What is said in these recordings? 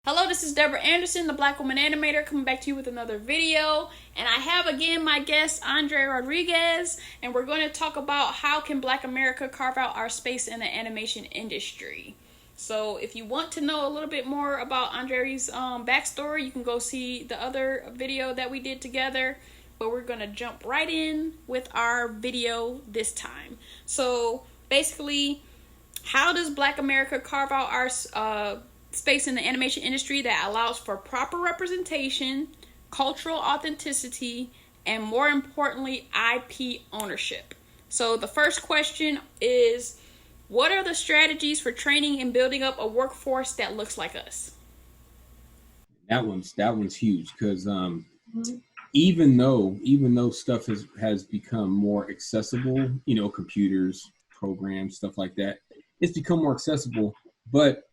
Hello, this is Deborah Anderson, the Black Woman Animator, coming back to you with another video. And I have again my guest, Andre Rodriguez, and we're going to talk about how can Black America carve out our space in the animation industry. So if you want to know a little bit more about Andre's backstory, you can go see the other video that we did together. But we're going to jump right in with our video this time. So basically, how does Black America carve out our space in the animation industry that allows for proper representation, cultural authenticity, and more importantly, IP ownership? So the first question is, what are the strategies for training and building up a workforce that looks like us? That one's huge because even though stuff has become more accessible, computers, programs, stuff like that, it's become more accessible, but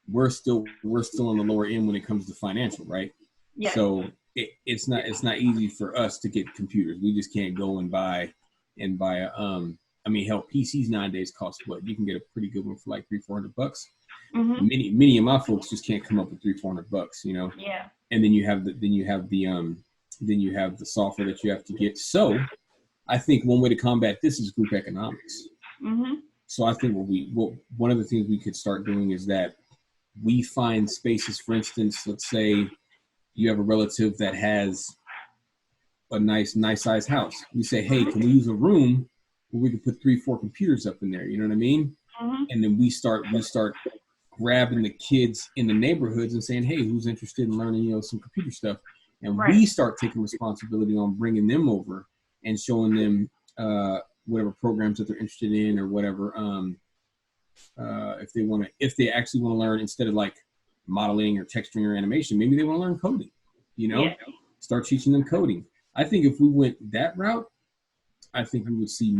we're still on the lower end when it comes to financial, right? Yeah. So it's not easy for us to get computers. We just can't go and buy hell, PCs nowadays cost what? You can get a pretty good one for like $300-400. Mm-hmm. Many of my folks just can't come up with $300-400, Yeah. And then you have the software that you have to get. So I think one way to combat this is group economics. Mm-hmm. So I think one of the things we could start doing is that we find spaces. For instance, let's say you have a relative that has a nice sized house. We say, hey, can we use a room where we can put 3-4 computers up in there? You know what I mean? Mm-hmm. And then we start grabbing the kids in the neighborhoods and saying, hey, who's interested in learning, some computer stuff? And we start taking responsibility on bringing them over and showing them whatever programs that they're interested in or whatever. If they actually want to learn, instead of like modeling or texturing or animation, maybe they want to learn coding, start teaching them coding. I think if we went that route, I think we would see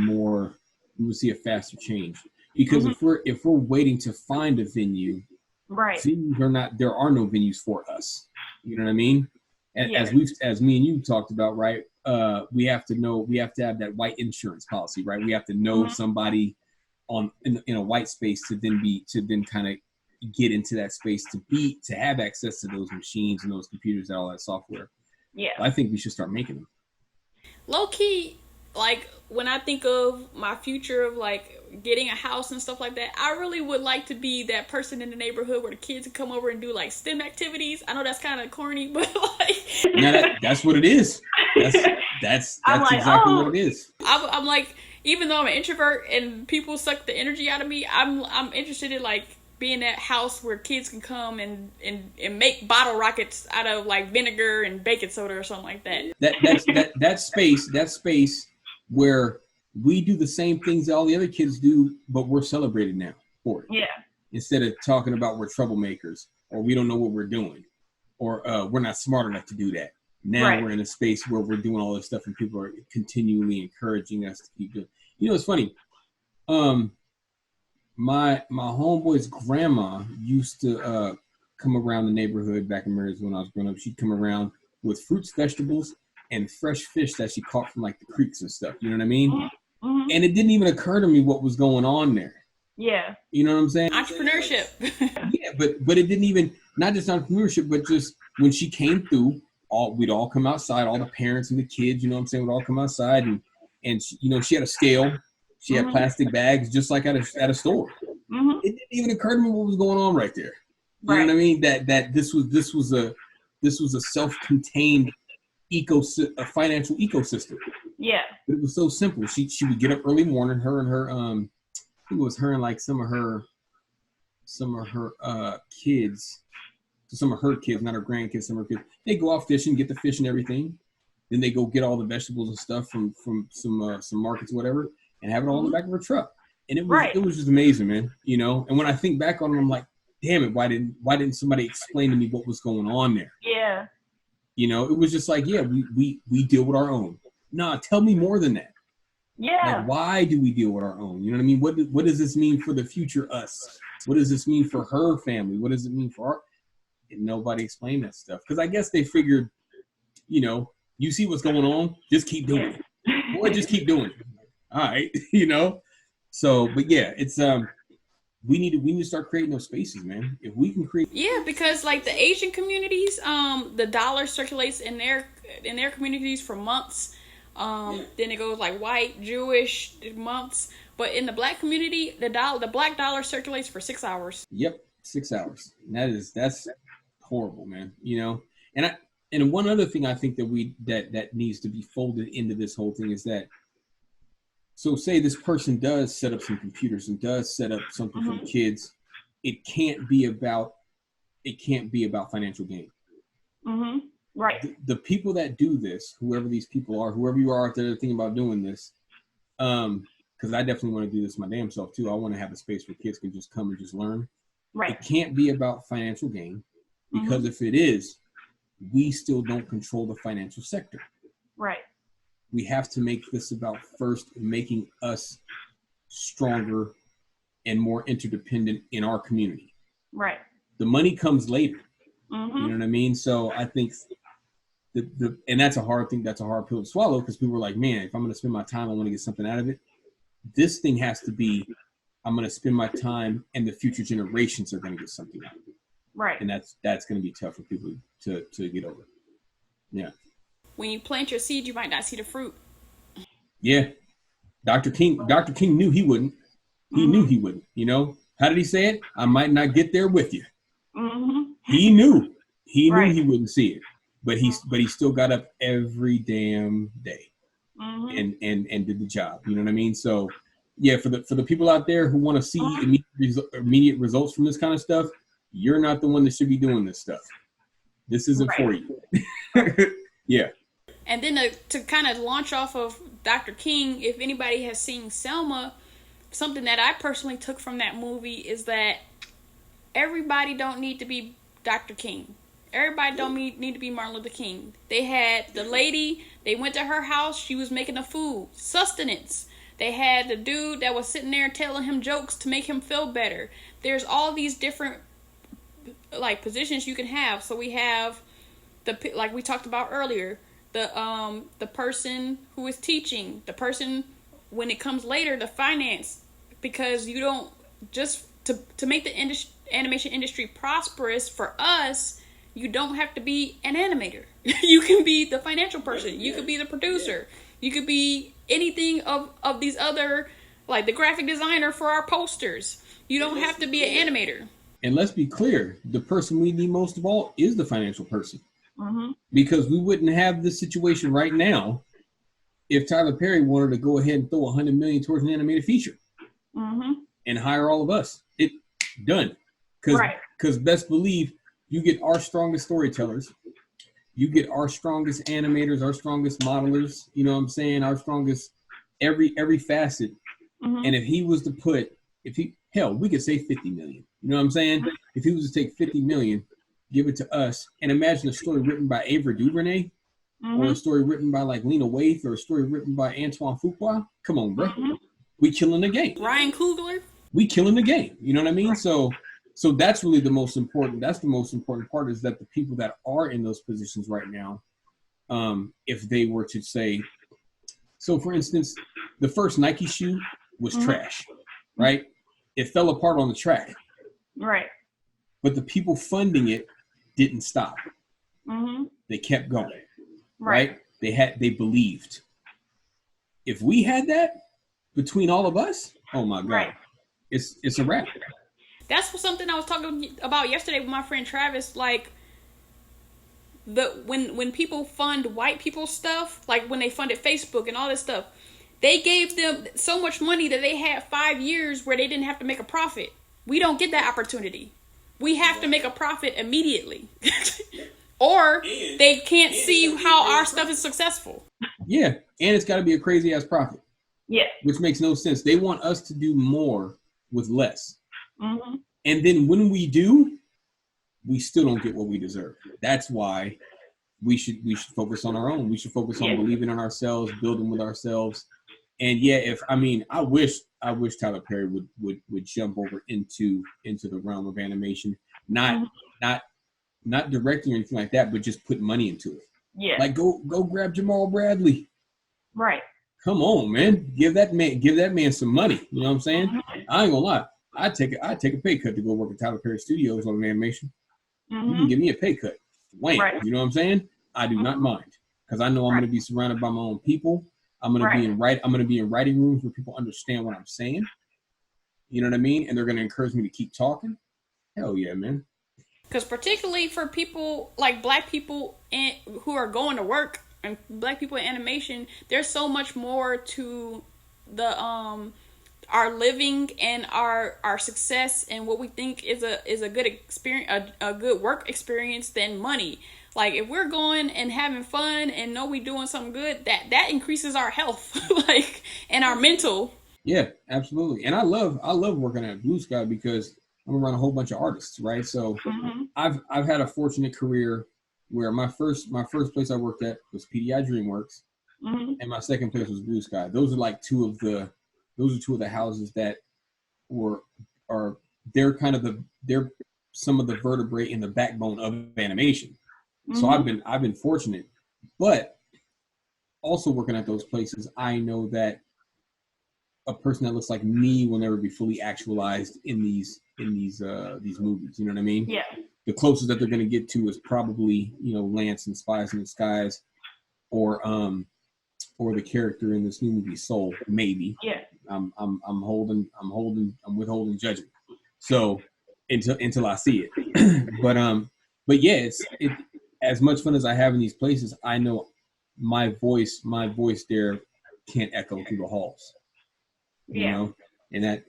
a faster change, because if we're waiting to find a venue, there are no venues for us. You know what I mean? As me and you talked about, right? We have to have that white insurance policy, right? We have to know somebody in a white space to then kind of get into that space to have access to those machines and those computers and all that software. Yeah. I think we should start making them. Low key, like when I think of my future of like getting a house and stuff like that, I really would like to be that person in the neighborhood where the kids can come over and do like STEM activities. I know that's kind of corny, but like that's what it is. That's exactly what it is. I'm like, even though I'm an introvert and people suck the energy out of me, I'm interested in like being that house where kids can come and make bottle rockets out of like vinegar and baking soda or something like that. That space where we do the same things that all the other kids do, but we're celebrated now for it. Yeah. Instead of talking about we're troublemakers or we don't know what we're doing or we're not smart enough to do that. Now we're in a space where we're doing all this stuff and people are continually encouraging us to keep doing. It's funny. My homeboy's grandma used to come around the neighborhood back in Marysville when I was growing up. She'd come around with fruits, vegetables, and fresh fish that she caught from like the creeks and stuff. You know what I mean? Mm-hmm. And it didn't even occur to me what was going on there. Yeah. You know what I'm saying? Entrepreneurship. Yeah, but it didn't even, not just entrepreneurship, but just when she came through, we'd all come outside, all the parents and the kids, you know what I'm saying, would all come outside and she, she had a scale. She had plastic bags, just like at a store. Mm-hmm. It didn't even occur to me what was going on right there. You know what I mean? That this was a self-contained a financial ecosystem. Yeah. But it was so simple. She would get up early morning. Her and her I think it was her and like some of her kids. Some of her kids, not her grandkids. Some of her kids. They go out fishing, get the fish and everything. Then they go get all the vegetables and stuff from some markets, whatever, and have it all in the back of her truck. And it was just amazing, man. And when I think back on it, I'm like, damn it, why didn't somebody explain to me what was going on there? Yeah. It was just like, yeah, we deal with our own. Nah, tell me more than that. Yeah. Like, why do we deal with our own? You know what I mean? What does this mean for the future us? What does this mean for her family? What does it mean for our? And nobody explained that stuff. Because I guess they figured, you see what's going on, just keep doing it. Boy, just keep doing it. All right, So, but yeah, it's we need to start creating those spaces, man. If we can create, yeah, because like the Asian communities, the dollar circulates in their communities for months. Then it goes like white, Jewish months. But in the black community, the black dollar circulates for 6 hours. Yep, 6 hours. That's horrible, man. You know, and one other thing I think that needs to be folded into this whole thing is that. So say this person does set up some computers and does set up something for the kids. It can't be about financial gain. Mm-hmm. Right. The people that do this, whoever these people are, whoever you are out there thinking about doing this, because I definitely want to do this my damn self too. I want to have a space where kids can just come and just learn. Right. It can't be about financial gain, because if it is, we still don't control the financial sector. Right. We have to make this about first making us stronger and more interdependent in our community. Right. The money comes later. You know what I mean? So I think and that's a hard thing. That's a hard pill to swallow, because people are like, man, if I'm going to spend my time, I want to get something out of it. This thing has to be, I'm going to spend my time and the future generations are going to get something out of it. Right. And that's going to be tough for people to get over. Yeah. When you plant your seed, you might not see the fruit. Yeah. Dr. King knew he wouldn't. He knew he wouldn't. You know, how did he say it? I might not get there with you. He knew he wouldn't see it, but he still got up every damn day and did the job. You know what I mean? So yeah, for the people out there who want to see immediate results from this kind of stuff, you're not the one that should be doing this stuff. This isn't for you. Yeah. And then to kind of launch off of Dr. King, if anybody has seen Selma, something that I personally took from that movie is that everybody don't need to be Dr. King. Everybody don't need to be Martin Luther King. They had the lady, they went to her house, she was making the food, sustenance. They had the dude that was sitting there telling him jokes to make him feel better. There's all these different like positions you can have. So we have like we talked about earlier, the person who is teaching, the person when it comes later, the finance, because you don't just to make the animation industry prosperous for us, you don't have to be an animator. You can be the financial person. You could be the producer. You could be anything of these other, like the graphic designer for our posters. You don't have to be an animator. And let's be clear, the person we need most of all is the financial person. Because we wouldn't have this situation right now if Tyler Perry wanted to go ahead and throw $100 million towards an animated feature and hire all of us. It done. Because best believe you get our strongest storytellers, you get our strongest animators, our strongest modelers, you know what I'm saying, our strongest every facet. And if he was to put, we could say 50 million. You know what I'm saying? If he was to take 50 million, give it to us, and imagine a story written by Ava DuVernay, or a story written by like Lena Waithe, or a story written by Antoine Fuqua. Come on, bro. We killing the game. Ryan Coogler. We killing the game. You know what I mean? So that's really the most important. That's the most important part, is that the people that are in those positions right now, if they were to say, so for instance, the first Nike shoe was trash, right? It fell apart on the track. Right. But the people funding it didn't stop. They kept going. Right? They believed. If we had that between all of us, oh my God, it's a wrap. That's something I was talking about yesterday with my friend Travis. Like when people fund white people's stuff, like when they funded Facebook and all this stuff, they gave them so much money that they had 5 years where they didn't have to make a profit. We don't get that opportunity. We have to make a profit immediately. Or they can't see how our stuff is successful. Yeah, and it's got to be a crazy ass profit. Yeah. Which makes no sense. They want us to do more with less. And then when we do, we still don't get what we deserve. That's why we should focus on our own. We should focus on believing in ourselves, building with ourselves. And yeah, I wish Tyler Perry would jump over into the realm of animation, not directing or anything like that, but just put money into it. Yeah. Like go grab Jamal Bradley. Right. Come on, man. Give that man some money. You know what I'm saying? I ain't gonna lie. I take a pay cut to go work at Tyler Perry Studios on animation. You can Mm-hmm. give me a pay cut. Wham. Right. You know what I'm saying? I do not mind because I know I'm going to be surrounded by my own people. I'm going to be I'm going to be in writing rooms where people understand what I'm saying. You know what I mean? And they're going to encourage me to keep talking. Hell yeah, man. Because particularly for people like black people who are going to work and black people in animation, there's so much more to the our living and our success and what we think is a good experience, a good work experience than money. Like if we're going and having fun and know we doing something good, that increases our health, like, and our mental. Yeah, absolutely. And I love working at Blue Sky because I'm around a whole bunch of artists, right? So I've had a fortunate career where my first place I worked at was PDI DreamWorks, and my second place was Blue Sky. Those are like two of the houses that they're some of the vertebrae in the backbone of animation. So I've been fortunate, but also working at those places, I know that a person that looks like me will never be fully actualized in these movies. You know what I mean? Yeah. The closest that they're going to get to is probably Lance and Spies in the Skies, or the character in this new movie Soul. Maybe. Yeah. I'm withholding judgment. So until I see it, but yeah, it as much fun as I have in these places, I know my voice there can't echo through the halls. You know, and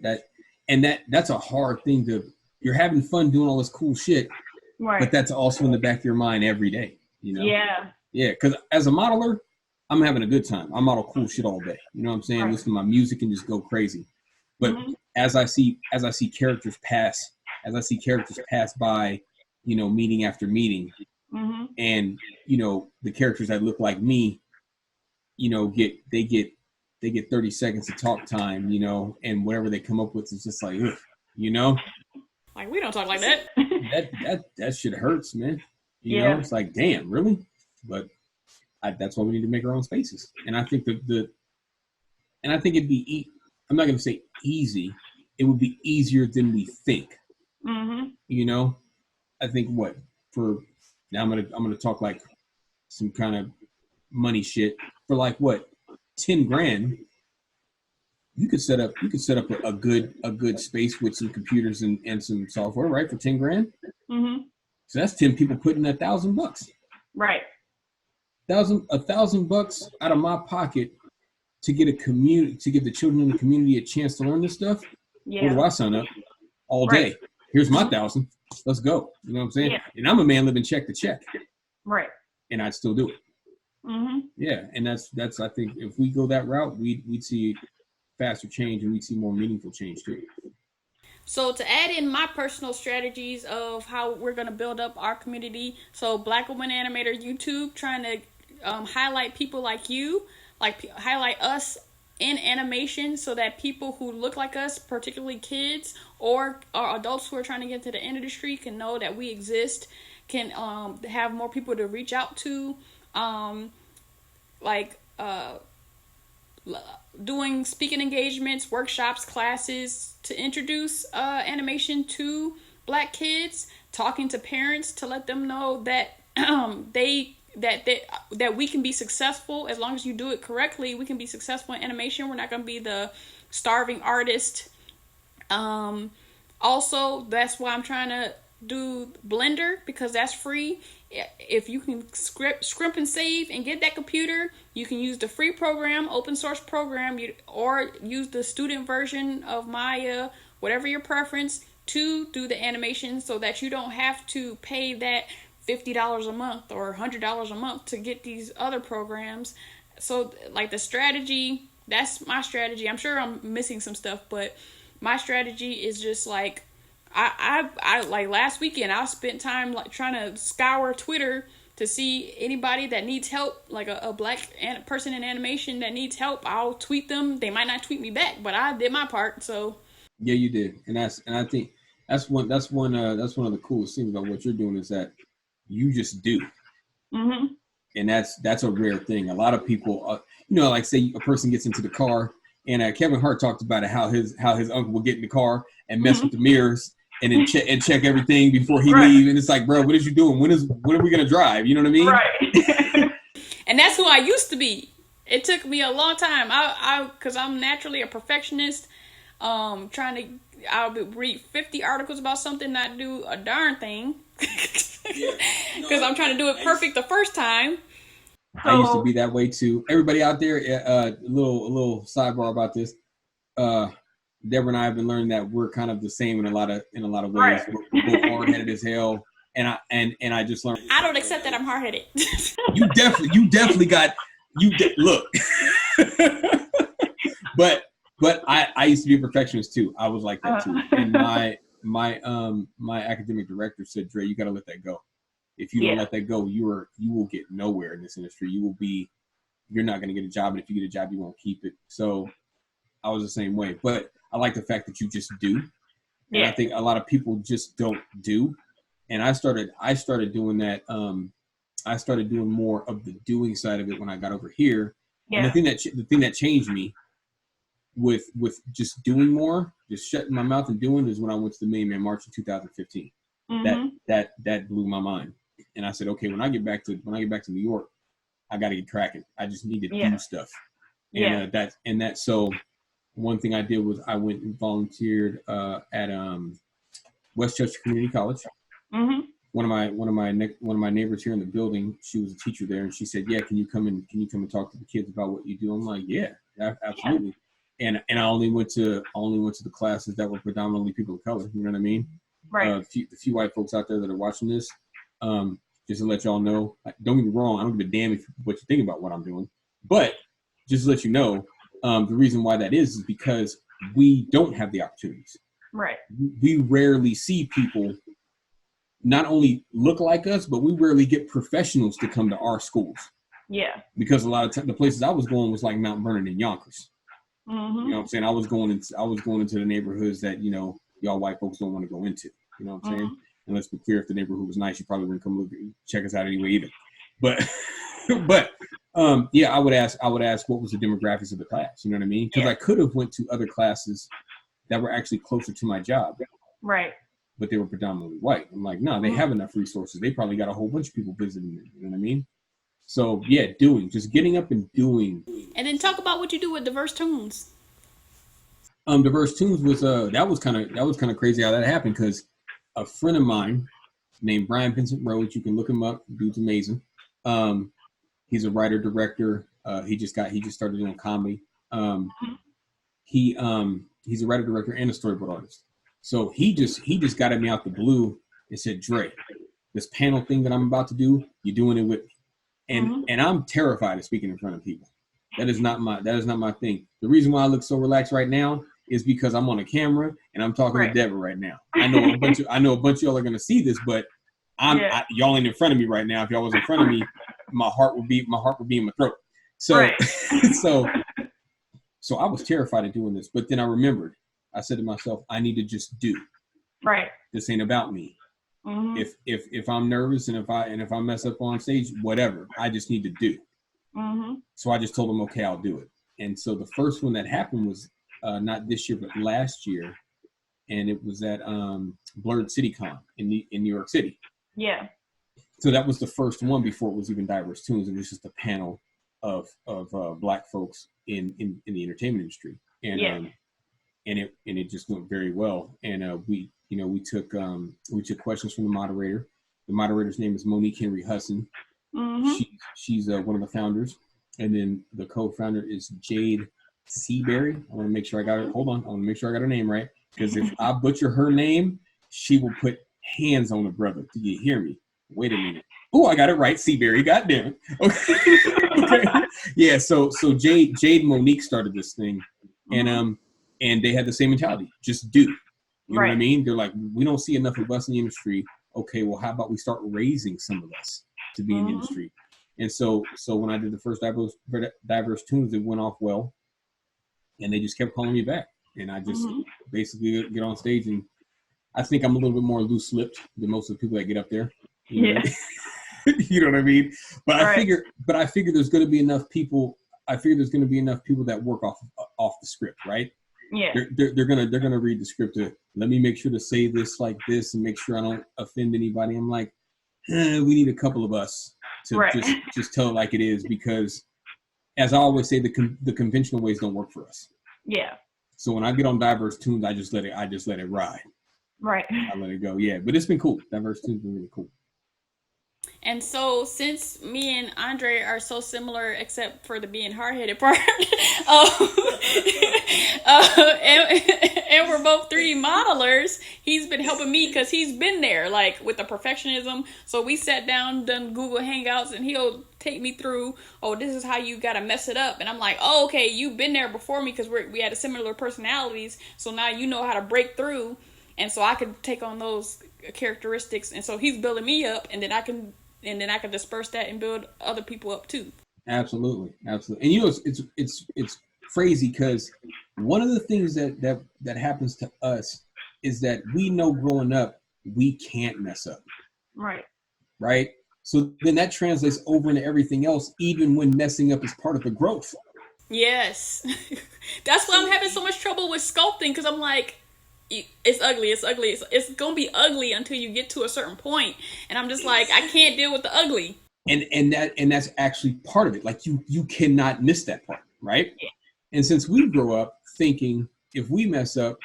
that's a hard thing to. You're having fun doing all this cool shit, Right. but that's also in the back of your mind every day. Yeah. Yeah, because as a modeler, I'm having a good time. I model cool shit all day. You know what I'm saying? Listen to my music and just go crazy. But as I see characters pass by, meeting after meeting, and the characters that look like me, they get 30 seconds of talk time, and whatever they come up with is just like, ugh, Like we don't talk like that. that shit hurts, man. It's like, damn, really? But that's why we need to make our own spaces. And I think I think it'd be, I'm not going to say easy. It would be easier than we think. I think now I'm going to talk like some kind of money shit for like what, 10 grand. You could set up a good space with some computers and some software, right? For 10 grand. So that's 10 people putting $1,000. Right. $1,000 out of my pocket to get the children in the community a chance to learn this stuff. Yeah. Where do I sign up? All day. Here's my 1,000. Let's go. You know what I'm saying? Yeah. And I'm a man living check to check. Right. And I'd still do it. Yeah. And that's I think if we go that route, we'd see faster change and we'd see more meaningful change too. So to add in my personal strategies of how we're going to build up our community, so BlkWmnAnimator YouTube, trying to highlight people like you, like highlight us in animation so that people who look like us, particularly kids or adults who are trying to get into the industry, can know that we exist, can have more people to reach out to, doing speaking engagements, workshops, classes to introduce animation to Black kids, talking to parents to let them know that that we can be successful as long as you do it correctly. We can be successful in animation. We're not going to be the starving artist. Also, that's why I'm trying to do Blender, because that's free. If you can scrimp and save and get that computer, you can use the free program, open source program, or use the student version of Maya, whatever your preference, to do the animation so that you don't have to pay that $50 a month or $100 a month to get these other programs. So like the strategy, that's my strategy. I'm sure I'm missing some stuff, but my strategy is just like, I like last weekend I spent time like trying to scour Twitter to see anybody that needs help, like a Black person in animation that needs help. I'll tweet them. They might not tweet me back, but I did my part. So yeah, you did, and I think that's one of the coolest things about what you're doing is that you just do, and that's a rare thing. A lot of people, like say a person gets into the car And Kevin Hart talked about it, how his uncle would get in the car and mess with the mirrors and then check everything before he leave. And it's like, bro, what is you doing? When are we gonna drive? You know what I mean? Right. And that's who I used to be. It took me a long time. Because I'm naturally a perfectionist. I'll read 50 articles about something, not do a darn thing. Because I'm trying to do it perfect the first time. I used to be that way too. Everybody out there, a little sidebar about this. Deborah and I have been learning that we're kind of the same in a lot of ways. Right. We're both hard-headed as hell, and I just learned. I don't accept that I'm hard-headed. You definitely got look. but I used to be a perfectionist too. I was like that too. And my academic director said, Dre, you got to let that go. If you don't let that go, you will get nowhere in this industry. You're not going to get a job, and if you get a job, you won't keep it. So I was the same way. But I like the fact that you just do. And I think a lot of people just don't do. And I started doing that. I started doing more of the doing side of it when I got over here. Yeah. And the thing that changed me with just doing more, just shutting my mouth and doing, is when I went to the Million Man March in 2015. Mm-hmm. That blew my mind. And I said, okay, when I get back to New York, I got to get cracking. I just need to do stuff. And so one thing I did was I went and volunteered at Westchester Community College. Mm-hmm. One of my neighbors here in the building, she was a teacher there, and she said, "Yeah, can you come and talk to the kids about what you do?" I'm like, "Yeah, absolutely." Yeah. And I only went to the classes that were predominantly people of color. You know what I mean? Right. The few white folks out there that are watching this, just to let y'all know, don't get me wrong, I don't give a damn what you think about what I'm doing, but just to let you know, the reason why that is because we don't have the opportunities. Right. We rarely see people not only look like us, but we rarely get professionals to come to our schools. Yeah. Because a lot of the places I was going was like Mount Vernon and Yonkers. Mm-hmm. You know what I'm saying? I was going into the neighborhoods that, y'all white folks don't want to go into. You know what I'm saying? And let's be clear, if the neighborhood was nice, you probably wouldn't come check us out anyway either. But I would ask what was the demographics of the class. You know what I mean? Because I could have went to other classes that were actually closer to my job. Right. But they were predominantly white. I'm like, no, they have enough resources. They probably got a whole bunch of people visiting them. You know what I mean? So just getting up and doing. And then talk about what you do with Diverse Tunes. Diverse Tunes was that was kind of crazy how that happened, because a friend of mine named Brian Vincent Rhodes, you can look him up. Dude's amazing. He's a writer director. He just started doing comedy. He's a writer director and a storyboard artist. So he just got at me out the blue and said, Dre, this panel thing that I'm about to do, you're doing it with me. And I'm terrified of speaking in front of people. That is not my thing. The reason why I look so relaxed right now is because I'm on a camera and I'm talking to Deborah right now. I know a bunch of y'all are gonna see this, but y'all ain't in front of me right now. If y'all was in front of me, my heart would be in my throat. So so I was terrified of doing this, but then I remembered. I said to myself, I need to just do. Right. This ain't about me. Mm-hmm. If I'm nervous and if I mess up on stage, whatever, I just need to do. Mm-hmm. So I just told him, okay, I'll do it. And so the first one that happened was not this year, but last year, and it was at Blurred CityCon in New York City. Yeah. So that was the first one before it was even Diverse Tunes. It was just a panel of Black folks in the entertainment industry, and it just went very well. And we took questions from the moderator. The moderator's name is Monique Henry Hudson. Mm-hmm. She's one of the founders, and then the co-founder is Jade Seaberry. I want to make sure I got it. Hold on, I want to make sure I got her name right, because if I butcher her name, she will put hands on the brother. Do you hear me? Wait a minute. Oh, I got it right. Seaberry. God damn it. Okay. Okay. Yeah. So Jade and Monique started this thing, and they had the same mentality. Just do. You know what I mean? They're like, we don't see enough of us in the industry. Okay, well, how about we start raising some of us to be in the industry? And so when I did the first Diverse Tunes, it went off well, and they just kept calling me back, and I just basically get on stage, and I think I'm a little bit more loose-lipped than most of the people that get up there. You know? You know what I mean? But I figure there's going to be enough people. I figure there's going to be enough people that work off off the script, right? Yeah. They're gonna read the script. Let me make sure to say this like this and make sure I don't offend anybody. I'm like, we need a couple of us to just tell it like it is, because as I always say, the conventional ways don't work for us. Yeah. So when I get on Diverse Tunes, I just let it ride. Right. I let it go. Yeah, but it's been cool. Diverse Tunes been really cool. And so, since me and Andre are so similar, except for the being hard-headed part, and we're both 3D modelers, he's been helping me because he's been there, like, with the perfectionism. So we sat down, done Google Hangouts, and he'll take me through, oh, this is how you gotta mess it up. And I'm like, oh, okay, you've been there before me because we had similar personalities, so now you know how to break through. And so I could take on those characteristics. And so he's building me up, and then I can disperse that and build other people up too. Absolutely. And you know, it's crazy because one of the things that happens to us is that we know growing up we can't mess up. Right. So then that translates over into everything else, even when messing up is part of the growth. Yes. That's why I'm having so much trouble with sculpting, because I'm like, it's ugly. It's gonna be ugly until you get to a certain point, and I'm just like, I can't deal with the ugly. And that's actually part of it. Like you cannot miss that part, right? Yeah. And since we grow up thinking if we mess up,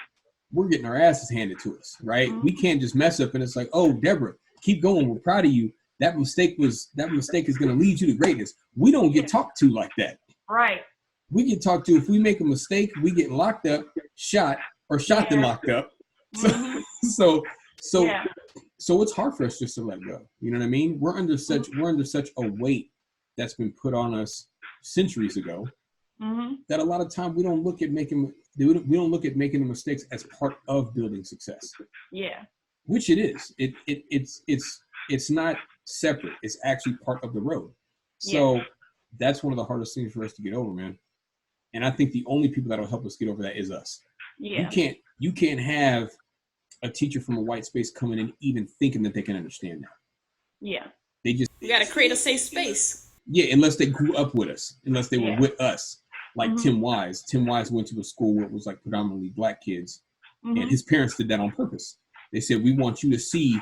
we're getting our asses handed to us, right? Mm-hmm. We can't just mess up and it's like, oh, Deborah, keep going. We're proud of you. That mistake is going to lead you to greatness. We don't get talked to like that. Right. We get talked to if we make a mistake, we get locked up, shot, or shot then locked up. So it's hard for us just to let go. You know what I mean? We're under such a weight that's been put on us centuries ago that a lot of time we don't look at making the mistakes as part of building success. Yeah. Which it is. It's not separate. It's actually part of the road. So that's one of the hardest things for us to get over, man. And I think the only people that'll help us get over that is us. Yeah. You can't have a teacher from a white space coming in even thinking that they can understand that. Yeah. You got to create a safe space. Yeah, unless they grew up with us, unless they were with us. Like Tim Wise. Tim Wise went to a school where it was like predominantly black kids. And his parents did that on purpose. They said, we want you to see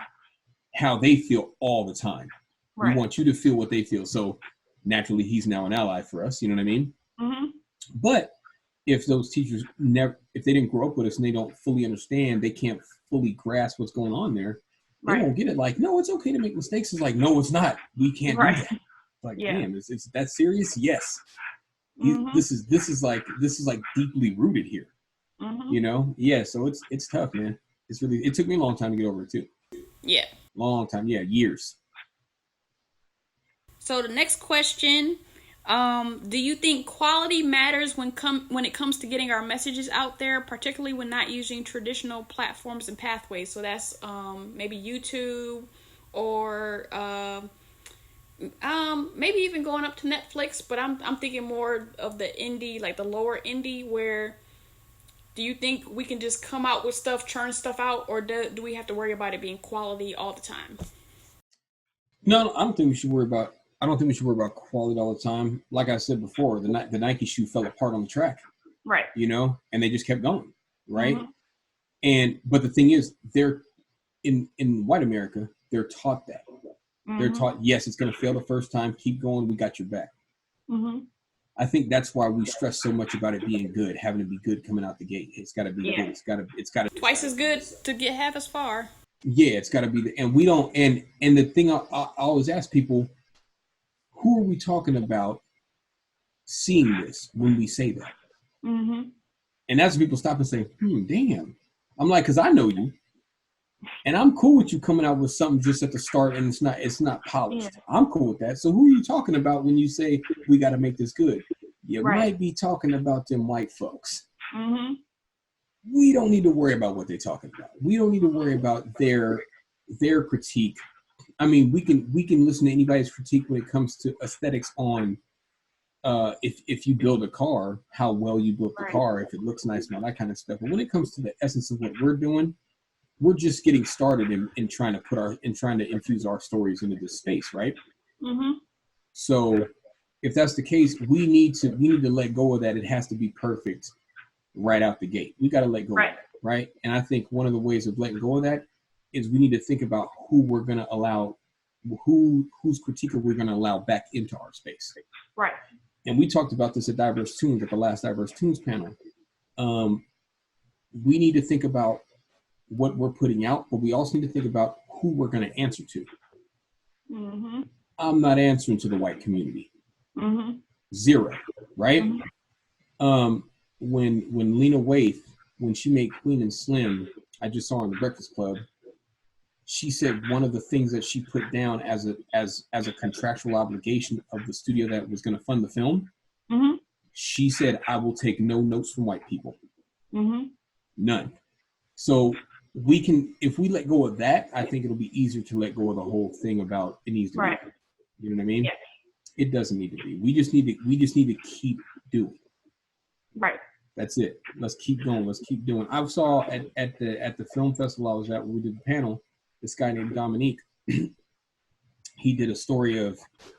how they feel all the time. Right. We want you to feel what they feel. So naturally, he's now an ally for us. You know what I mean? Mm-hmm. But if those teachers if they didn't grow up with us and they don't fully understand, they can't fully grasp what's going on there, they won't get it. Like, no, it's okay to make mistakes. It's like, no, it's not. We can't do that. Like, damn, it's that serious? Yes. This is like deeply rooted here. You know? Yeah. So it's tough, man. It took me a long time to get over it too. Yeah. Long time. Yeah. Years. So the next question, do you think quality matters when it comes to getting our messages out there, particularly when not using traditional platforms and pathways? So that's maybe YouTube or maybe even going up to Netflix, but I'm thinking more of the indie, like the lower indie, where do you think we can just come out with stuff, churn stuff out, or do we have to worry about it being quality all the time? No, I don't think we should worry about quality all the time. Like I said before, the Nike shoe fell apart on the track. Right. You know, and they just kept going. Right. But the thing is, they're in white America, they're taught that. They're taught, yes, it's going to fail the first time. Keep going. We got your back. I think that's why we stress so much about it being good, having to be good coming out the gate. It's got to be good. It's got to twice as good to get half as far. Yeah, it's got to be. And we don't. And the thing I always ask people, who are we talking about seeing this when we say that? And that's when people stop and say, damn. I'm like, because I know you. And I'm cool with you coming out with something just at the start and it's not polished. Yeah. I'm cool with that. So who are you talking about when you say we got to make this good? You might be talking about them white folks. We don't need to worry about what they're talking about. We don't need to worry about their critique. I mean, we can listen to anybody's critique when it comes to aesthetics on if you build a car, how well you built the car, if it looks nice and all that kind of stuff. But when it comes to the essence of what we're doing, we're just getting started in trying to infuse our stories into this space, right? So if that's the case, we need to let go of that. It has to be perfect right out the gate. We got to let go of that, right? And I think one of the ways of letting go of that is we need to think about who we're going to allow, whose critique we're going to allow back into our space. Right. And we talked about this at Diverse Tunes, at the last Diverse Tunes panel. We need to think about what we're putting out, but we also need to think about who we're going to answer to. Mm-hmm. I'm not answering to the white community. Mm-hmm. Zero, right? Mm-hmm. When Lena Waithe, when she made Queen and Slim, I just saw her on the Breakfast Club. She said one of the things that she put down as a contractual obligation of the studio that was going to fund the film, Mm-hmm. she said, "I will take no notes from white people, Mm-hmm. none." So we can, if we let go of that, I think it'll be easier to let go of the whole thing about it needs to be. You know what I mean? Yeah. It doesn't need to be. We just need to keep doing. Right. That's it. Let's keep going. Let's keep doing. I saw at the film festival I was at when we did the panel, this guy named Dominique. He did a story of,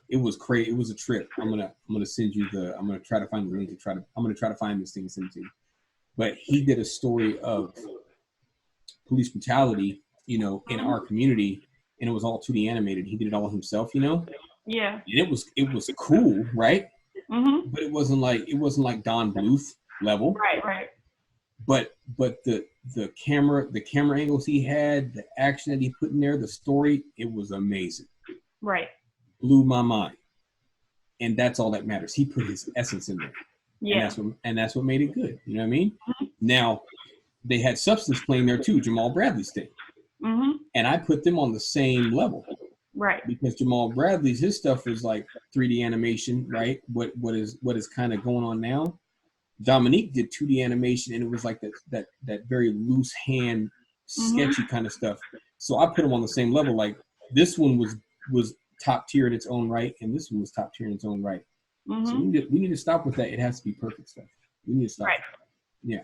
it was crazy. It was a trip. I'm gonna send you the. I'm gonna try to find the link I'm gonna try to find this thing and send it to you. But he did a story of police brutality, in our community, and it was all 2D animated. He did it all himself, Yeah. And it was cool, right? Mm-hmm. But it wasn't like Don Bluth level. Right. But the camera angles he had, the action that he put in there, the story, it was amazing. Right. Blew my mind. And that's all that matters. He put his essence in there. Yeah. And that's what made it good. You know what I mean? Mm-hmm. Now, they had substance playing there too, Jamal Bradley's thing. Mm-hmm. And I put them on the same level. Right. Because Jamal Bradley's, his stuff is like 3D animation, right? What is kind of going on now. Dominique did 2D animation, and it was like that very loose hand, sketchy kind of stuff. So I put them on the same level. Like this one was top tier in its own right, and this one was top tier in its own right. Mm-hmm. So we need to stop with that. It has to be perfect stuff. We need to stop. Right. Yeah.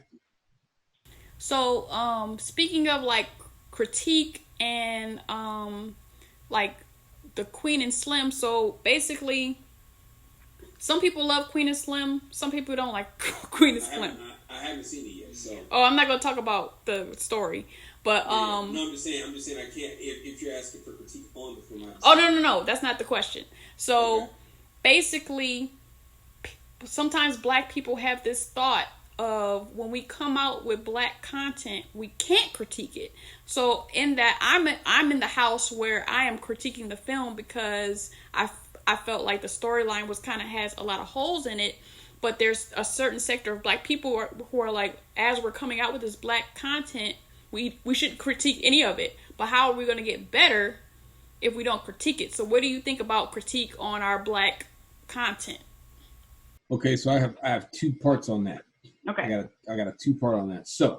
So, speaking of like critique and like the Queen and Slim, so basically, some people love Queen and Slim, some people don't like Queen and Slim. I haven't seen it yet, so. Oh, I'm not gonna talk about the story, but No, I'm just saying I can't. If you're asking for critique on the film. Oh no, that's not the question. So, okay. Basically, sometimes Black people have this thought of when we come out with Black content, we can't critique it. So in that, I'm in the house where I am critiquing the film because I felt like the storyline was kind of has a lot of holes in it, but there's a certain sector of Black people who are like, as we're coming out with this Black content, we shouldn't critique any of it. But how are we going to get better if we don't critique it? So what do you think about critique on our Black content? Okay, so I have two parts on that. Okay. I got a two-part on that. So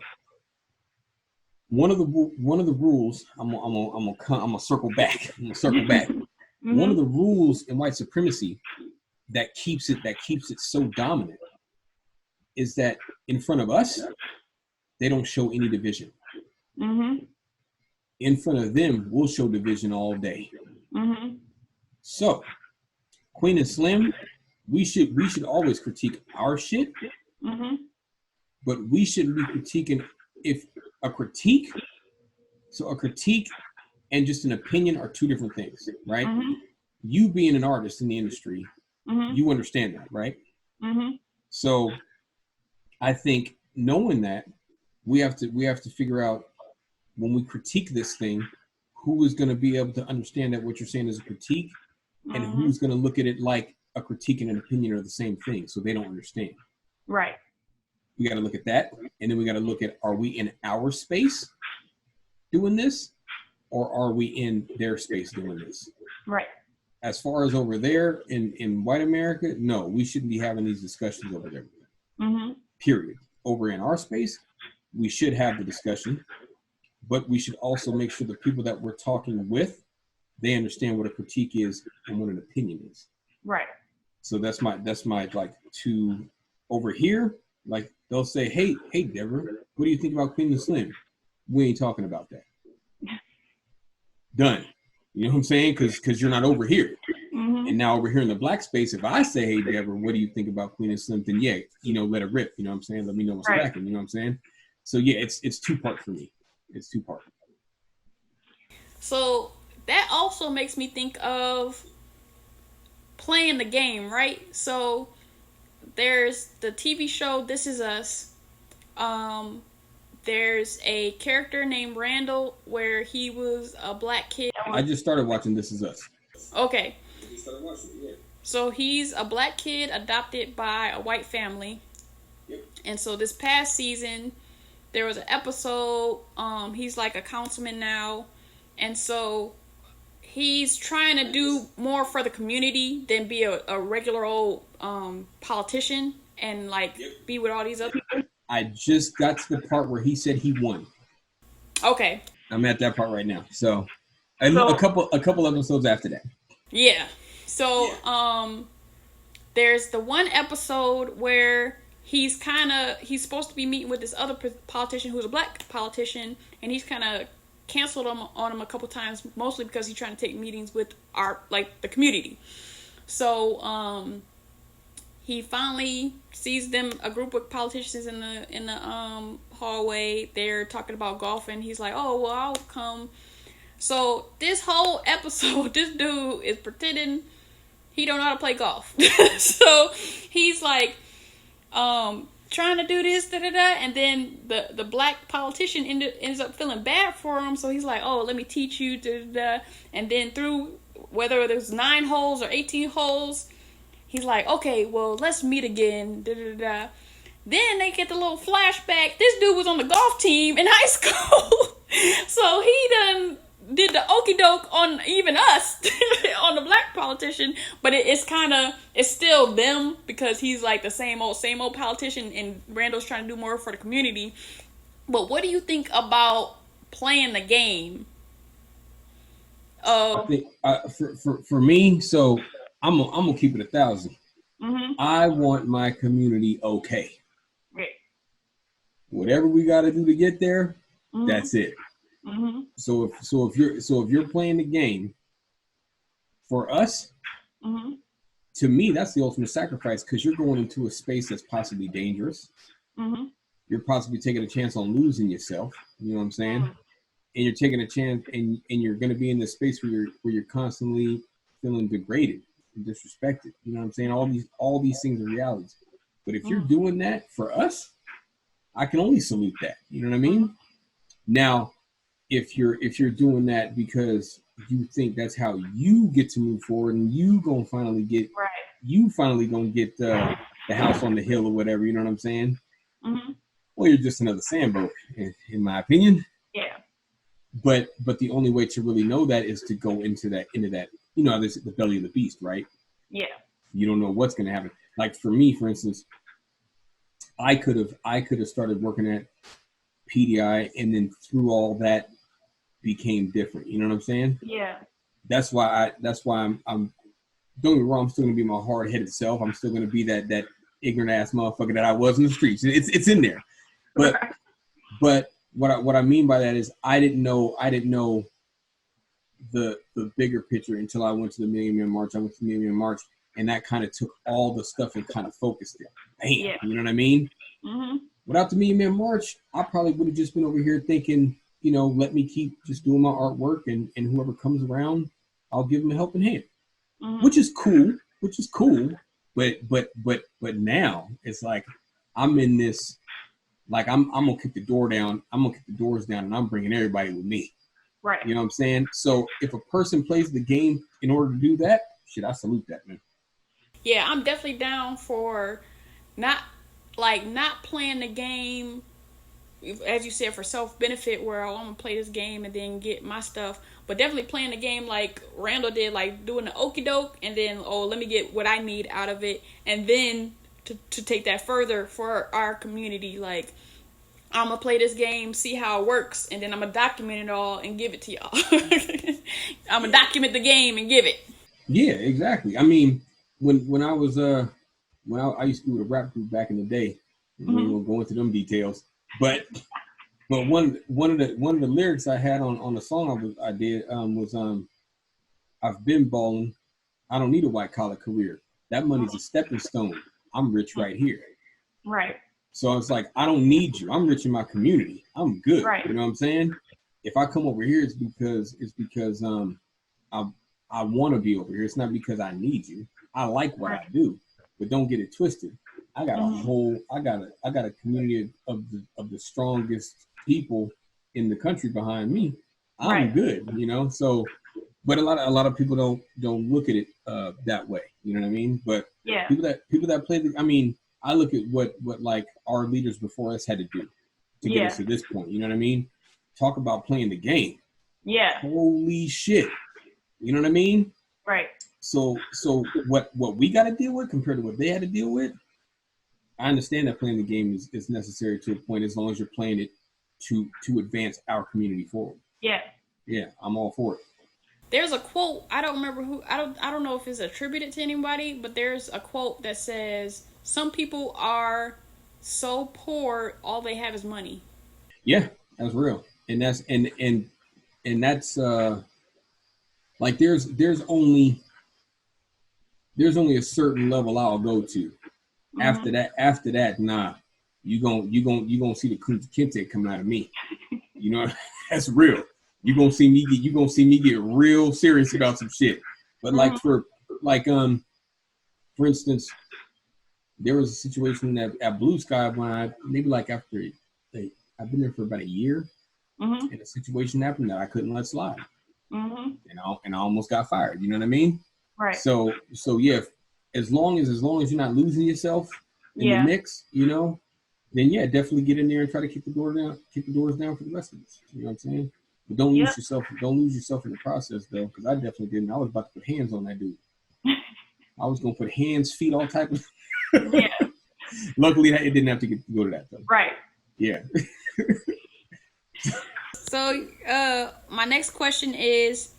one of the rules, I'm gonna circle back. Mm-hmm. One of the rules in white supremacy that keeps it so dominant is that in front of us, they don't show any division. Mm-hmm. In front of them, we'll show division all day. Mm-hmm. So, Queen and Slim, we should always critique our shit. Mm-hmm. But we shouldn't be critiquing if a critique. So a critique and just an opinion are two different things, right? Mm-hmm. You being an artist in the industry, mm-hmm. you understand that, right? Mm-hmm. So I think knowing that, we have to figure out when we critique this thing, who is going to be able to understand that what you're saying is a critique, and mm-hmm. who's going to look at it like a critique and an opinion are the same thing, so they don't understand. Right. We got to look at that, and then we got to look at, are we in our space doing this, or are we in their space doing this? Right. As far as over there in white America, no, we shouldn't be having these discussions over there. Mm-hmm. Period. Over in our space, we should have the discussion, but we should also make sure the people that we're talking with, they understand what a critique is and what an opinion is. Right. So that's my like two over here. Like they'll say, hey, Deborah, what do you think about Queen and Slim? We ain't talking about that. Done. You know what I'm saying? Because you're not over here. And now over here in the black space, if I say, hey, Deborah, what do you think about Queen and Slim? Then yeah, let it rip. You know what I'm saying? Let me know what's cracking. You know what I'm saying? So yeah, it's two-part for me. It's two-part. So that also makes me think of playing the game, right? So there's the TV show This Is Us. There's a character named Randall where he was a black kid. I just started watching This Is Us. Okay. You started watching it, yeah. So he's a black kid adopted by a white family. Yep. And so this past season, there was an episode, he's like a councilman now. And so he's trying to do more for the community than be a regular old politician and be with all these other people. I just got to the part where he said he won. Okay. I'm at that part right now. So a couple episodes after that. Yeah. So there's the one episode where he's supposed to be meeting with this other politician who's a black politician, and he's kind of canceled on him a couple times, mostly because he's trying to take meetings with the community. So he finally sees a group of politicians in the hallway. They're talking about golfing. He's like, oh, well, I'll come. So this whole episode, this dude is pretending he don't know how to play golf. So he's like trying to do this, and then the black politician ends up feeling bad for him. So he's like, oh, let me teach you, and then through whether there's 9 holes or 18 holes, he's like, okay, well, let's meet again. Then they get the little flashback. This dude was on the golf team in high school. So he done did the okie doke on even us, on the black politician. But it's still them, because he's like the same old politician, and Randall's trying to do more for the community. But what do you think about playing the game? I think for me, so I'm gonna keep it 1,000. I want my community okay. Right. Whatever we got to do to get there, that's it. So if you're playing the game for us, to me, that's the ultimate sacrifice, because you're going into a space that's possibly dangerous. You're possibly taking a chance on losing yourself. You know what I'm saying? And you're taking a chance, and you're going to be in this space where you're constantly feeling degraded and disrespected. You know what I'm saying? All these things are realities. But if you're doing that for us, I can only salute that. You know what I mean? Now, if you're doing that because you think that's how you get to move forward, and you gonna finally get the house on the hill or whatever, you know what I'm saying? Well, you're just another sandboat, in my opinion. Yeah. But the only way to really know that is to go into that, this the belly of the beast, right? Yeah. You don't know what's gonna happen. Like for me, for instance, I could have started working at PDI, and then through all that became different. You know what I'm saying? Yeah. That's why I'm don't get me wrong, I'm still gonna be my hard-headed self. I'm still gonna be that ignorant ass motherfucker that I was in the streets. It's in there. But what I mean by that is I didn't know the bigger picture until I went to the Million Man March. I went to the Million Man March, and that kind of took all the stuff and kind of focused it. Bam, Yeah. You know what I mean? Without the Million Man March, I probably would have just been over here thinking, let me keep just doing my artwork, and whoever comes around, I'll give them a helping hand, which is cool. But now it's like I'm in this, like I'm gonna kick the door down. I'm gonna kick the doors down, and I'm bringing everybody with me. Right. You know what I'm saying? So if a person plays the game in order to do that, shit, I salute that, man. Yeah, I'm definitely down for not playing the game, as you said, for self-benefit, where I'm going to play this game and then get my stuff. But definitely playing the game like Randall did, like doing the okie doke, and then, let me get what I need out of it. And then to take that further for our community, like, I'm going to play this game, see how it works, and then I'm going to document it all and give it to y'all. I'm going to document the game and give it. Yeah, exactly. I mean, when I was when I used to do a rap group back in the day, we won't go into them details, but one of the lyrics I had on the song I did was I've been balling, I don't need a white collar career. That money's a stepping stone. I'm rich right here. Right. So it's like, I don't need you. I'm rich in my community. I'm good. Right. You know what I'm saying? If I come over here, it's because I want to be over here. It's not because I need you. I like what I do, but don't get it twisted. I got I got a community of the strongest people in the country behind me. I'm good, you know. So, but a lot of people don't look at it that way. You know what I mean? But people that play I mean, I look at what like our leaders before us had to do to get us to this point. You know what I mean? Talk about playing the game. Yeah. Holy shit. You know what I mean? Right. So what we got to deal with compared to what they had to deal with, I understand that playing the game is necessary to a point as long as you're playing it to advance our community forward. Yeah. Yeah, I'm all for it. There's a quote, I don't remember who, I don't know if it's attributed to anybody, but there's a quote that says, some people are so poor all they have is money. Yeah, that's real. And that's like there's only a certain level I'll go to. After that, nah. You gonna see the Kunta Kinte coming out of me. You know, that's real. You gonna see me get real serious about some shit. But for instance, there was a situation at Blue Sky when I've been there for about a year, and a situation happened that I couldn't let slide. And I almost got fired. You know what I mean? Right. So yeah, as long as you're not losing yourself in the mix, you know, then yeah, definitely get in there and try to kick the doors down for the rest of us. You know what I'm saying? But don't lose yourself. Don't lose yourself in the process though, because I definitely didn't. I was about to put hands on that dude. I was gonna put hands, feet, all type of. Yeah. Luckily, it didn't have to go to that though. Right. Yeah. So, my next question is,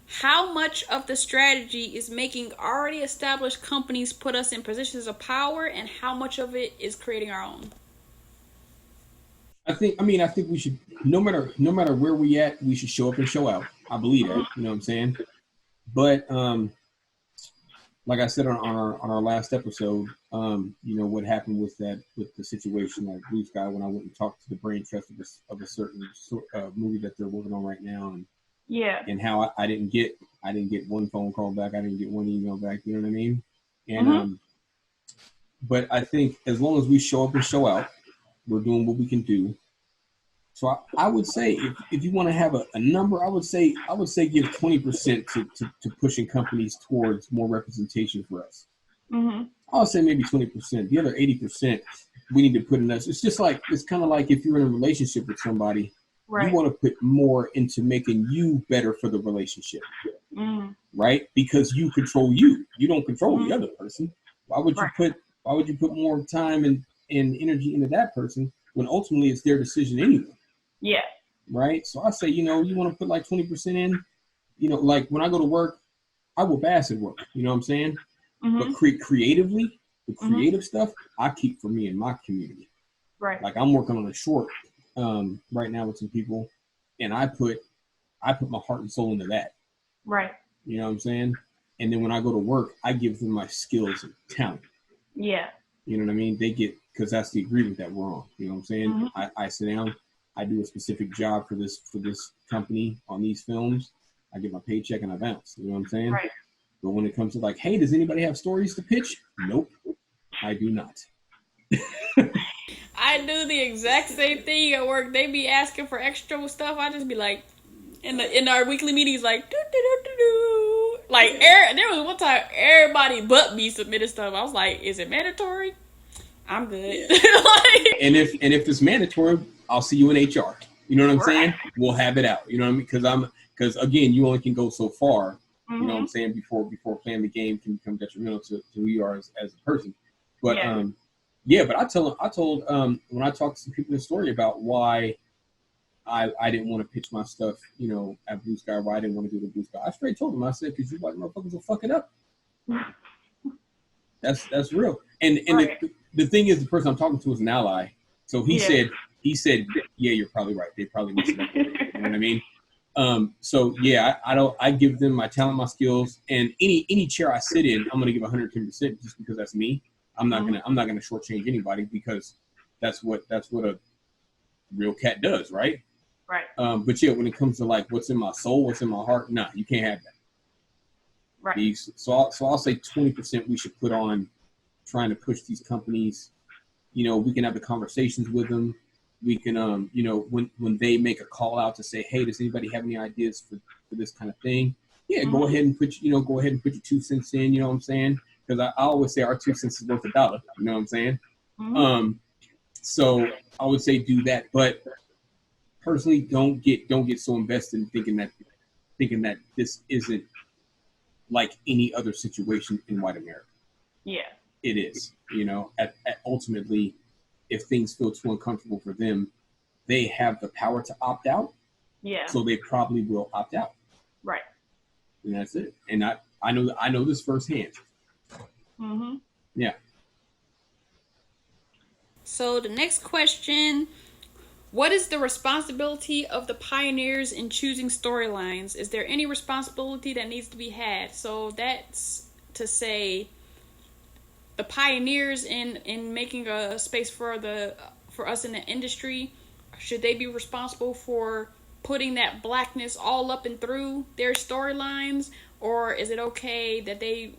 how much of the strategy is making already established companies put us in positions of power, and how much of it is creating our own? I think we should, no matter where we at, we should show up and show out. I believe that, you know what I'm saying? But like I said on our last episode, you know what happened with the situation at Blue Sky when I went and talked to the brain trust of a certain movie that they're working on right now, and how I didn't get one phone call back, I didn't get one email back. You know what I mean? And but I think as long as we show up and show out, we're doing what we can do. So I would say if you want to have a number, I would say give 20% to pushing companies towards more representation for us. I would say maybe 20%. The other 80% we need to put in us. It's kind of like if you're in a relationship with somebody, you want to put more into making you better for the relationship, right? Because you control you. You don't control the other person. Why would you put more time and energy into that person when ultimately it's their decision anyway? Yeah. Right. So I say, you know, you want to put like 20% in, you know, like when I go to work, I will bass at work. You know what I'm saying? But creatively, the creative stuff I keep for me and my community. Right. Like I'm working on a short right now with some people, and I put my heart and soul into that. Right. You know what I'm saying? And then when I go to work, I give them my skills and talent. Yeah. You know what I mean? They get, because that's the agreement that we're on. You know what I'm saying? I sit down, I do a specific job for this company on these films. I get my paycheck and I bounce. You know what I'm saying? Right. But when it comes to like, hey, does anybody have stories to pitch? Nope, I do not. I do the exact same thing at work. They be asking for extra stuff. I just be like, in our weekly meetings, like, do. Like, there was one time everybody but me submitted stuff. I was like, is it mandatory? I'm good. And if it's mandatory, I'll see you in HR. You know what I'm saying? We'll have it out. You know what I mean? Because again, you only can go so far. You know what I'm saying? Before playing the game can become detrimental to who you are as a person. But but I told when I talked to some people in the story about why I didn't want to pitch my stuff, you know, at Blue Sky, why I didn't want to do the Blue Sky. I straight told them, I said, because you white motherfuckers will fuck it up. That's real. And the thing is, the person I'm talking to is an ally. So he said, yeah, you're probably right. They probably messed it up. You know what I mean? So yeah, I give them my talent, my skills, and any chair I sit in, I'm gonna give 110% just because that's me. I'm not gonna shortchange anybody because that's what a real cat does, right? Right. But yeah, when it comes to like what's in my soul, what's in my heart, nah, you can't have that. Right. So I'll say 20% we should put on trying to push these companies. We can have the conversations with them. We can, when they make a call out to say, hey, does anybody have any ideas for this kind of thing? Yeah, go ahead and put your 2 cents in. You know what I'm saying? Because I always say our 2 cents is worth $1. You know what I'm saying? So I would say do that, but personally, don't get so invested in thinking that this isn't like any other situation in white America. Yeah. It is. Ultimately, if things feel too uncomfortable for them, they have the power to opt out. Yeah. So they probably will opt out. Right. And that's it. And I know this firsthand. Yeah. So the next question, what is the responsibility of the pioneers in choosing storylines? Is there any responsibility that needs to be had? So that's to say the pioneers in making a space for us in the industry, should they be responsible for putting that blackness all up and through their storylines, or is it okay that they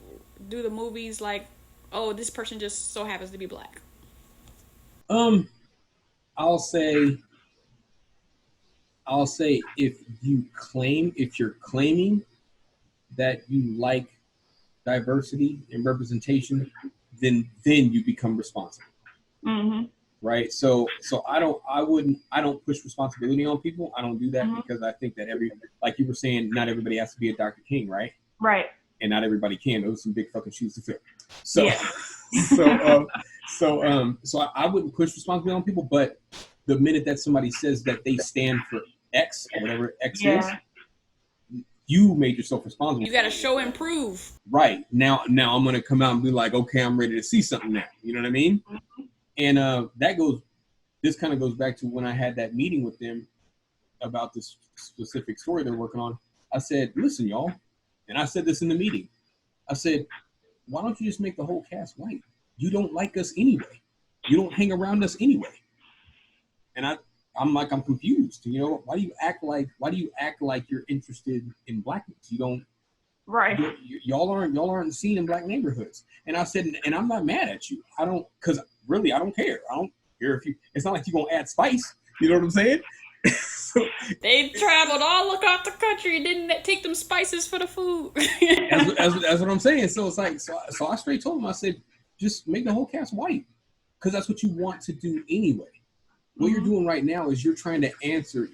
do the movies like, oh, this person just so happens to be black? I'll say if you're claiming that you like diversity and representation, then you become responsible. Right. So I don't push responsibility on people. I don't do that because I think that like you were saying, not everybody has to be a Dr. King, right? Right. And not everybody can. Those are some big fucking shoes to fill. So Yeah. so I wouldn't push responsibility on people, but the minute that somebody says that they stand for X, whatever X is, you made yourself responsible. You got to show and prove. Right. Now I'm going to come out and be like, okay, I'm ready to see something now. You know what I mean? And this kind of goes back to when I had that meeting with them about this specific story they're working on. I said, listen, y'all, and I said this in the meeting. I said, why don't you just make the whole cast white? You don't like us anyway. You don't hang around us anyway. And I'm confused. Why do you act like you're interested in blackness? You don't. Right. Y'all aren't seen in black neighborhoods. And I said, and I'm not mad at you. I don't, because really I don't care. I don't care if you. It's not like you're gonna add spice. You know what I'm saying? So, they traveled all across the country and didn't take them spices for the food. That's what I'm saying. So it's like, so I straight told him, I said, just make the whole cast white, because that's what you want to do anyway. What you're doing right now is you're trying to answer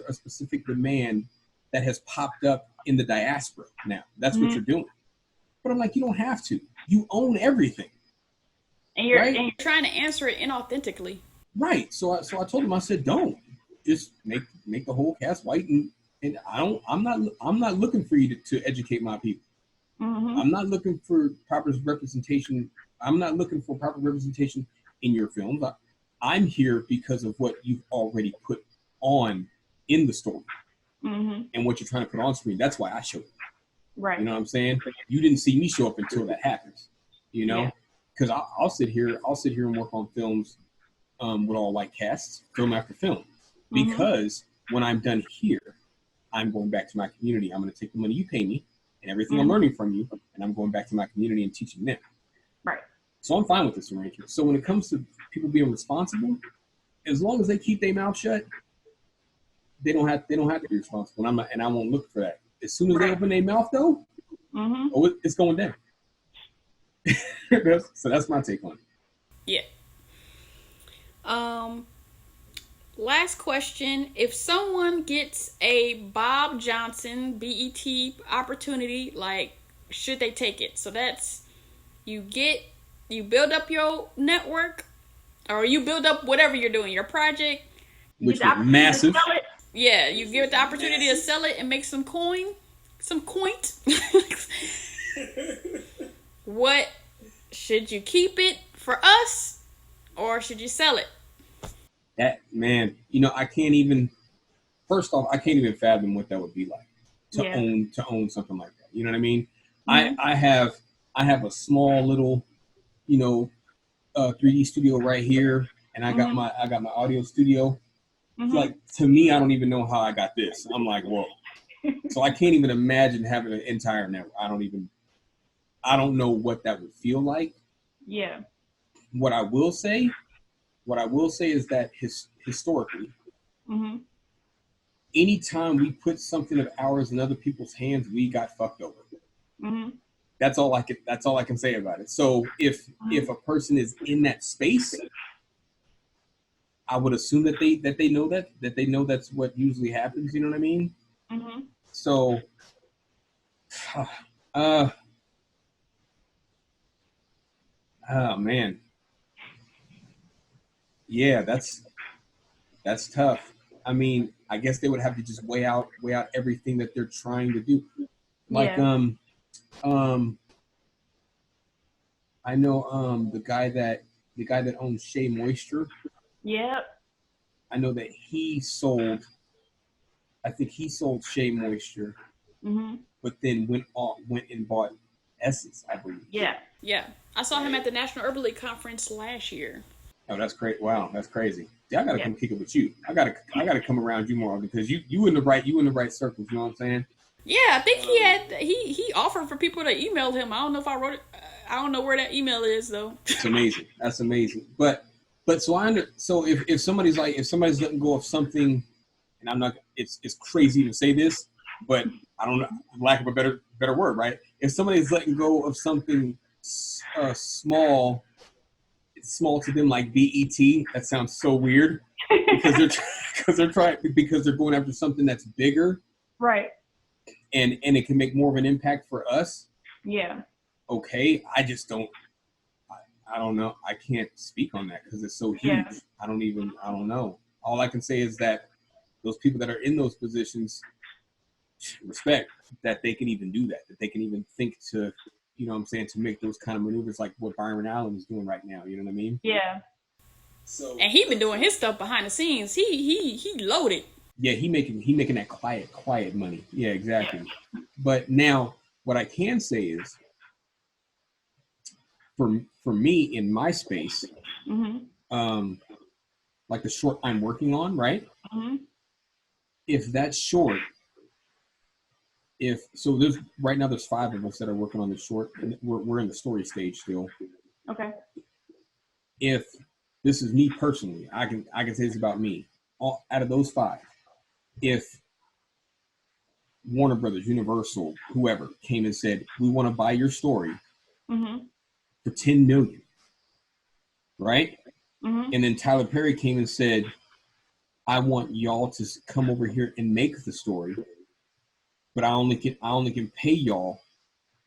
a specific demand that has popped up in the diaspora now. That's what you're doing. But I'm like, you don't have to. You own everything. And you're trying to answer it inauthentically. Right. So I told him, I said, don't. Just make the whole cast white, and I'm not looking for you to educate my people. I'm not looking for proper representation. I'm not looking for proper representation in your films. I'm here because of what you've already put on in the story and what you're trying to put on screen. That's why I showed up. Right. You know what I'm saying? You didn't see me show up until that happens. Because I'll sit here and work on films with all white casts, film after film. Because when I'm done here, I'm going back to my community. I'm going to take the money you pay me and everything I'm learning from you, and I'm going back to my community and teaching them. Right. So I'm fine with this arrangement. So when it comes to people being responsible, as long as they keep their mouth shut, they don't have to be responsible. And I won't look for that. As soon as they open their mouth, though, it's going down. So that's my take on Yeah. it. Last question. If someone gets a Bob Johnson BET opportunity, like, should they take it? So that's, you build up your network, or you build up whatever you're doing, your project. Which is massive. Yeah, you give it the opportunity to sell it and make some coin. What, should you keep it for us, or should you sell it? That, man, I can't even first off, I can't even fathom what that would be like to Yeah. own something like that. You know what I mean? Mhm. I have a small little, 3D studio right here, and I got Mhm. my audio studio. Mhm. Like, to me, I don't even know how I got this. I'm like, whoa. So I can't even imagine having an entire network. I don't know what that would feel like. Yeah. What I will say is that historically, Mhm. anytime we put something of ours in other people's hands, we got fucked over. Mhm. That's all I can say about it. So if Mhm. a person is in that space, I would assume that they know that they know that's what usually happens. You know what I mean? Mhm. So, uh, oh man, yeah, that's tough. I mean, I guess they would have to just weigh out everything that they're trying to do. Like, Yeah. um, I know the guy that owns Shea Moisture. Yep. I know that I think he sold Shea Moisture, Mhm. but then went and bought Essence, I believe. Yeah. Yeah, I saw him Right? at the National Herbal League conference last year. Oh, that's great! Wow, that's crazy. Yeah, I gotta Yeah. come kick it with you. I gotta come around you more because you in the right circles. You know what I'm saying? Yeah, I think he offered for people to email him. I don't know if I wrote it. I don't know where that email is though. It's amazing. That's amazing. But so so if somebody's letting go of something, and I'm not, it's crazy to say this, but I don't know, lack of a better word, right? If somebody's letting go of something small, it's small to them, like BET. That sounds so weird because they're because they're going after something that's bigger, Right. and it can make more of an impact for us. Yeah. Okay, I just don't. I don't know. I can't speak on that because it's so Yeah. huge. I don't know. All I can say is that those people that are in those positions, respect that they can even do that they can even think to, you know what I'm saying, to make those kind of maneuvers like what Byron Allen is doing right now. You know what I mean? Yeah. So And he been doing his stuff behind the scenes. He loaded. yeah, he making that quiet money. Yeah, Yeah. exactly. But now what I can say is for me in my space, Mhm. um, like the short I'm working on, right? Mhm. If that short, if so, there's right now there's 5 of us that are working on the short, and we're in the story stage still. Okay. If this is me personally, I can say this about me. All out of those 5, if Warner Brothers, Universal, whoever came and said we want to buy your story Mhm. for 10 million, right? Mhm. And then Tyler Perry came and said, I want y'all to come over here and make the story, but I only can pay y'all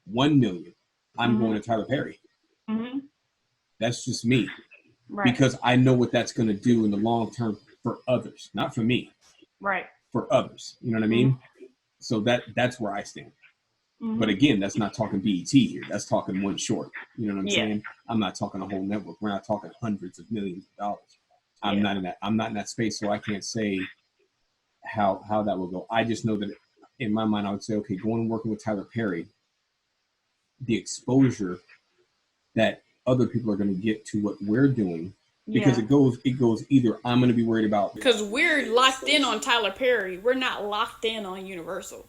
1 million. I'm going Mhm. to Tyler Perry. Mhm. That's just me Right. because I know what that's going to do in the long term for others, not for me, Right. for others. You know what I Mhm. mean? So that's where I stand. But Mhm. again, that's not talking BET here. That's talking one short. You know what I'm Yeah. saying? I'm not talking a whole network. We're not talking hundreds of millions of dollars. Yeah. I'm not in that space, so I can't say how that will go. I just know that in my mind, I would say, okay, going and working with Tyler Perry, the exposure that other people are going to get to what we're doing, because Yeah. it goes either I'm going to be worried about Because we're locked in on Tyler Perry. We're not locked in on Universal.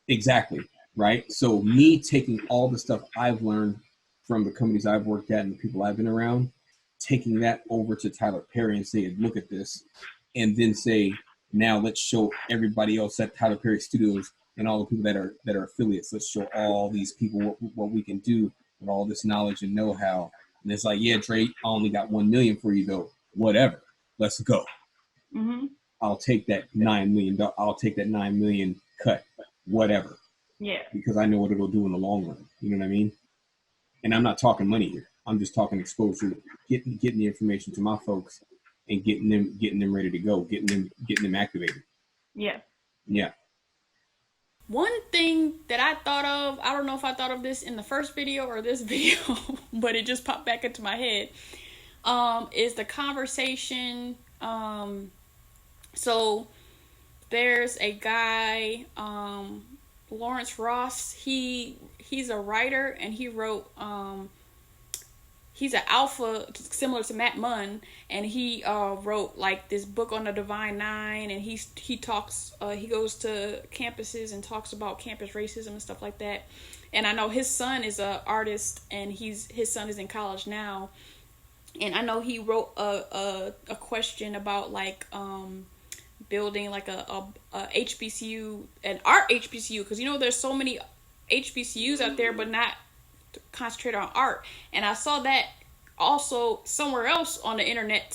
exactly, right. So me taking all the stuff I've learned from the companies I've worked at and the people I've been around, taking that over to Tyler Perry and saying, look at this, and then say, now let's show everybody else at Tyler Perry Studios and all the people that are affiliates. Let's show all these people what we can do with all this knowledge and know-how. And it's like, yeah, Dre, I only got 1 million for you though. Whatever, let's go. Mhm. I'll take that $9 million. I'll take that 9 million cut, whatever, Yeah. because I know what it'll do in the long run. You know what I mean? And I'm not talking money here. I'm just talking exposure, getting the information to my folks, and getting them ready to go, getting them activated. Yeah. Yeah. One thing that I thought of, I don't know if I thought of this in the first video or this video, but it just popped back into my head, is the conversation. So there's a guy, Lawrence Ross. He's a writer, and he wrote he's an alpha similar to Matt Munn, and he wrote like this book on the Divine Nine, and he talks he goes to campuses and talks about campus racism and stuff like that. And I know his son is an artist, and his son is in college now, and I know he wrote a question about like building like a HBCU, an art HBCU, because there's so many HBCUs out there, but not concentrate on art. And I saw that also somewhere else on the internet.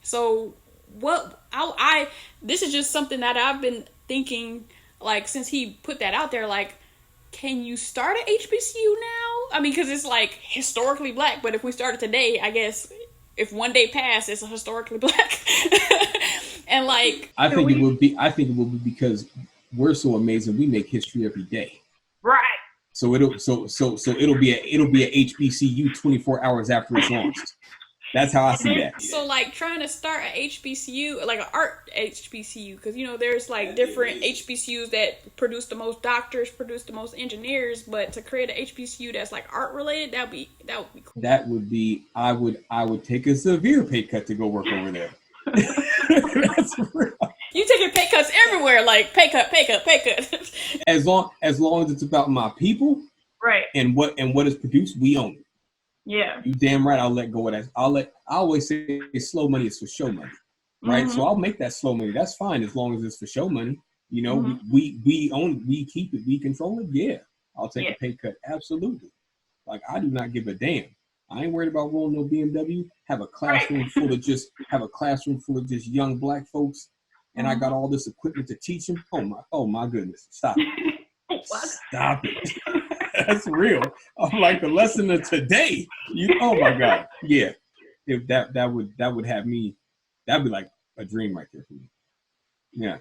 So I this is just something that I've been thinking, like, since he put that out there, like, can you start an HBCU now? I mean, because it's like historically black, but if we started today, I guess if one day passed, it's a historically black. And like, I think it would be because we're so amazing. We make history every day. Right. So it'll be a HBCU 24 hours after it's launched. That's how I see that. So like trying to start a HBCU, like an art HBCU, because there's like different HBCUs that produce the most doctors, produce the most engineers, but to create an HBCU that's like art related, that would be cool. That would be I would take a severe pay cut to go work over there. That's real. You taking pay cuts everywhere, like pay cut. As long as it's about my people, Right. and what is produced, we own it. Yeah. You damn right. I'll let go of that. I always say slow money is for show money, right? Mm-hmm. So I'll make that slow money. That's fine as long as it's for show money. Mm-hmm. We own it. We keep it. We control it. Yeah, I'll take a pay cut. Absolutely. Like, I do not give a damn. I ain't worried about rolling no BMW. Have a classroom full of just young black folks, and I got all this equipment to teach them. Oh my goodness! Stop it! Stop it! That's real. I'm like, the lesson of today. Oh my God! Yeah, if that would have me. That'd be like a dream right there for me. Yeah.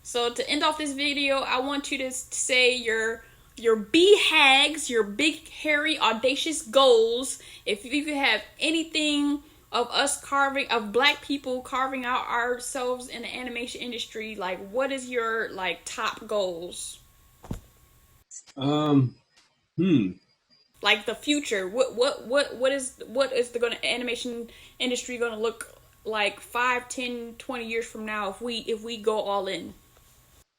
So to end off this video, I want you to say your BHAGs, your big, hairy, audacious goals. If you could have anything of of black people carving out ourselves in the animation industry, like, what is your like top goals? Like the future. What is the animation industry gonna look like 5, 10, 20 years from now if we go all in?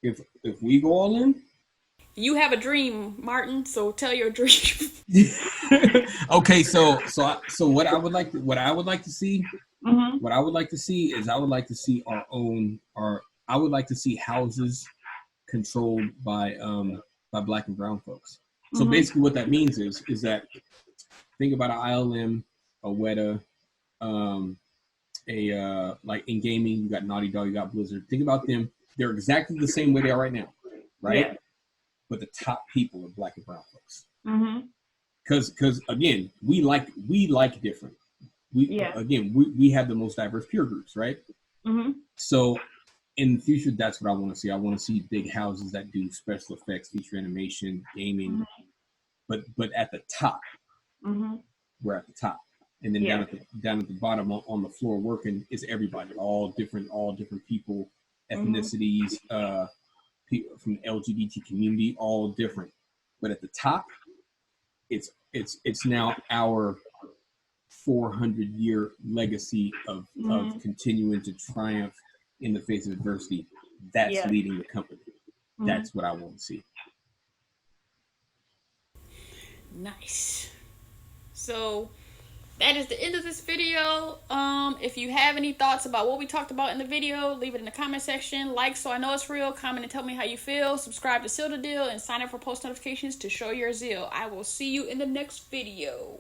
If we go all in? You have a dream, Martin, so tell your dream. Okay, so what I would like to see, Mm-hmm. what I would like to see is I would like to see I would like to see houses controlled by black and brown folks. So basically what that means is that, think about an ILM, a Weta, like in gaming, you got Naughty Dog, you got Blizzard. Think about them. They're exactly the same way they are right now, right? Yeah. But the top people are black and brown folks. Mm-hmm. Because again, we like different. We have the most diverse peer groups, right? Mm-hmm. So in the future, that's what I want to see. I want to see big houses that do special effects, feature animation, gaming, but at the top, we're at the top, and then down at the bottom on the floor working is everybody, all different people, ethnicities, people from the LGBT community, all different. But at the top, it's now our 400-year legacy of continuing to triumph in the face of adversity. That's leading the company. That's what I want to see. Nice. So that is the end of this video. If you have any thoughts about what we talked about in the video, leave it in the comment section. Like so I know it's real. Comment and tell me how you feel. Subscribe to Seal the Deal and sign up for post notifications to show your zeal. I will see you in the next video.